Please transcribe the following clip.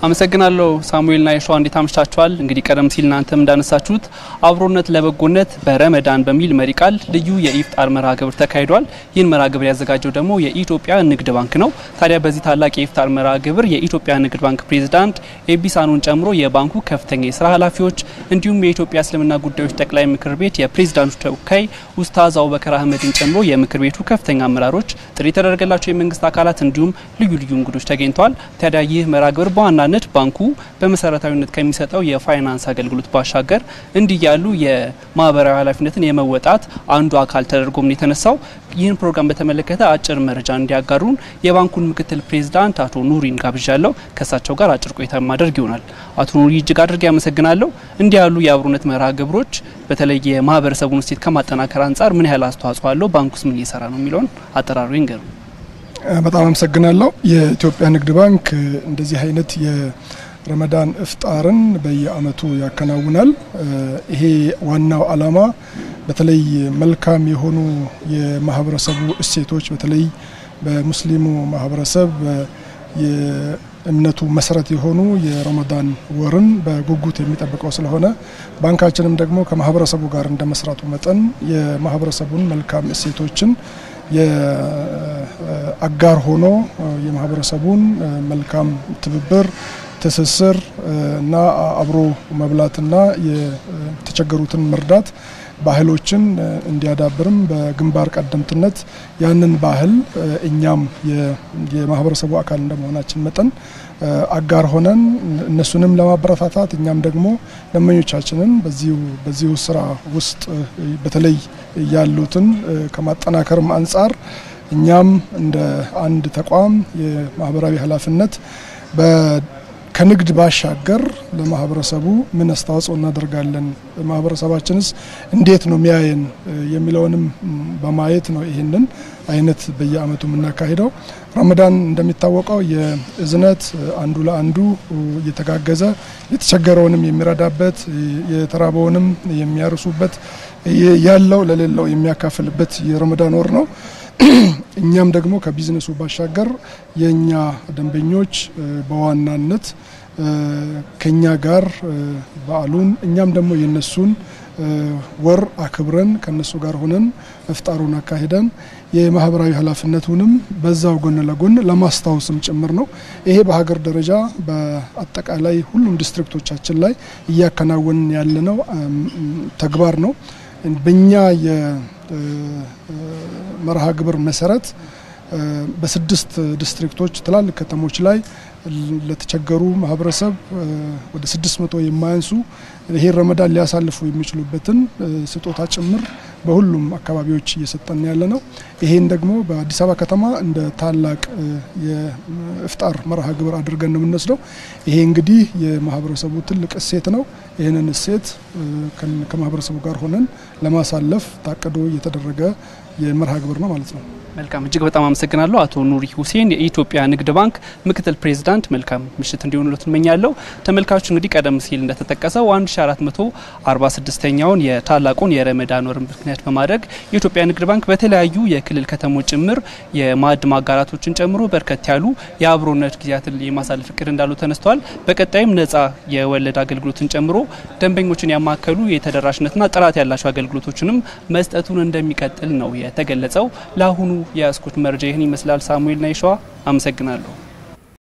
አመሰግናለሁ ሳሙኤልና የሸዋ እንዴት አምሽታችኋል እንግዲህ ቀደም ሲል እናንተም እንዳነሳችሁት አብሮነት ለበጎነት በረመዳን በሚል መሪ ቃል ልዩ የኢፍጣር መርሃ ግብር ተካሂዷል ይህን መርሃ ግብር ያዘጋጀው ደግሞ የኢትዮጵያ ንግድ ባንክ ነው ታዲያ በዚህ ታላቅ የኢፍጣር መርሃ ግብር የኢትዮጵያ ንግድ ባንክ ፕሬዝዳንት ኤቢሳኑን ጨምሮ የባንኩ ከፍተኛ የሥራ ኃላፊዎች እንዲሁም የኢትዮጵያ እስልምና ጉዳዮች ጠቅላይ ምክር ቤት የፕሬዝዳንቱ ተወካይ ኡስታዝ አቡበከር አህመድን ጨምሮ የምክር ቤቱ ከፍተኛ አመራሮች ጥሪ ተደረገላቸው የመንግስት አካላት እንዲሁም ልዩ እንግዶች ተገኝተዋል ታዲያ ይህ መርሃ ግብር በዋናነት ባንኩ በመሰረታዊነት ከሚሰጠው የፋይናንስ አገልግሎት ባሻገር እንዲያሉ የማህበራዊ ኃላፊነትን የመወጣት አንዱ አካል ተደርጎም ነው የተነሳው ይህን ፕሮግራም በተመለከተ አጭር መረጃ እንዲያጋሩን የባንኩን ምክትል ፕሬዝዳንት አቶ ኑሪን ጋብዣለሁ ከሳቸው ጋር አጭር ቆይታ ማድረግ ይሆናል አቶ ኑሪ እጅግ አድርጌ አመሰግናለሁ እንዲያሉ የአብሮነት መርሃ ግብሮች በተለይ የማህበረሰቡን እሴት ከማጠናከር አንፃር ምን ያህል አስተዋጽኦ አለው ባንኩስ ምን እየሰራ ነው የሚለውን አጠራሩ ይንገሩ በጣም አመሰግናለሁ የኢትዮጵያ ንግድ ባንክ እንደዚህ አይነት የረመዳን ኢፍጣርን በየአመቱ ያከናውናል ይሄ ዋናው አላማ በተለይ መልካም የሆኑ የማህበረሰቡ እሴቶች በተለይ በሙስሊሙ ማህበረሰብ የእምነቱ መሰረት የሆኑ የረመዳን ወርን በጉጉት የሚጠብቀው ስለሆነ ባንካችንም ደግሞ ከማህበረሰቡ ጋር እንደመስራቱ መጠን የማህበረሰቡን መልካም እሴቶችን የአጋር ሆኖ የማህበረሰቡን መልካም ትብብር ትስስር እና አብሮ መብላትና የተቸገሩትን መርዳት ባህሎችን እንዲያዳብርም በግንባር ቀደምትነት ያንን ባህል እኛም የማህበረሰቡ አካል እንደመሆናችን መጠን አጋር ሆነን እነሱንም ለማበረታታት እኛም ደግሞ ደንበኞቻችንን በዚሁ ስራ ውስጥ በተለይ ያሉትን ከማጠናከርም አንፃር እኛም እንደ አንድ ተቋም የማህበራዊ ኃላፊነት ከንግድ ባሻገር ለማህበረሰቡ ምን አስተዋጽኦ እናደርጋለን ማህበረሰባችንስ እንዴት ነው የሚያየን የሚለውንም በማየት ነው ይሄንን አይነት በየአመቱ የምናካሂደው ረመዳን እንደሚታወቀው የእዝነት አንዱ ለአንዱ እየተጋገዘ የተቸገረውንም የሚረዳበት የተራበውንም የሚያርሱበት ያለው ለሌላው የሚያካፍልበት የረመዳን ወር ነው እኛም ደግሞ ከቢዝነሱ ባሻገር የኛ ደንበኞች በዋናነት ከኛ ጋር በዓሉን እኛም ደግሞ የነሱን ወር አክብረን ከነሱ ጋር ሆነን ኢፍጣሩን አካሂደን የማህበራዊ ኃላፊነቱንም በዛው ጎን ለጎን ለማስታወስም ጭምር ነው ይሄ በሀገር ደረጃ በአጠቃላይ ሁሉም ዲስትሪክቶቻችን ላይ እያከናወን ያለነው ተግባር ነው በእኛ የመርሃ ግብር መሰረት በስድስት ዲስትሪክቶች ትላልቅ ከተሞች ላይ ለተቸገሩ ማህበረሰብ ወደ 600 የማያንሱ ይሄ ረመዳን ሊያሳልፉ የሚችሉበትን ስጦታ ጭምር በሁሉም አካባቢዎች እየሰጠን ያለነው ይሄን ደግሞ በአዲስ አበባ ከተማ እንደ ታላቅ የኢፍጣር መርሃ ግብር አድርገን ነው የምንወስደው ይሄ እንግዲህ የማህበረሰቡ ትልቅ እሴት ነው ይሄንን እሴት ከማህበረሰቡ ጋር ሆነን ለማሳለፍ ታቅዶ የተደረገ የመርሃ ግብር ነው ማለት ነው መልካም እጅግ በጣም አመሰግናለሁ አቶ ኑሪ ሁሴን የኢትዮጵያ ንግድ ባንክ ምክትል ፕሬዝዳንት መልካም ምሽት እንዲሆንልዎት እመኛለሁ ተመልካቾች እንግዲህ ቀደም ሲል እንደተጠቀሰው 1446ኛውን የታላቁን የረመዳን ወር ምክንያት በማድረግ የኢትዮጵያ ንግድ ባንክ በተለያዩ የክልል ከተሞች ጭምር የማዕድ ማጋራቶችን ጨምሮ በርከት ያሉ የአብሮነት ጊዜያትን የማሳለፍ እቅድ እንዳለው ተነስተዋል በቀጣይም ነፃ የወለድ አገልግሎትን ጨምሮ ደንበኞችን ያማከሉ የተደራሽነትና ጥራት ያላቸው አገልግሎቶችንም መስጠቱን እንደሚቀጥል ነው የተገለጸው ለአሁኑ የስኮት መረጃ ይህን ይመስላል ሳሙኤልና የሸዋ አመሰግናለሁ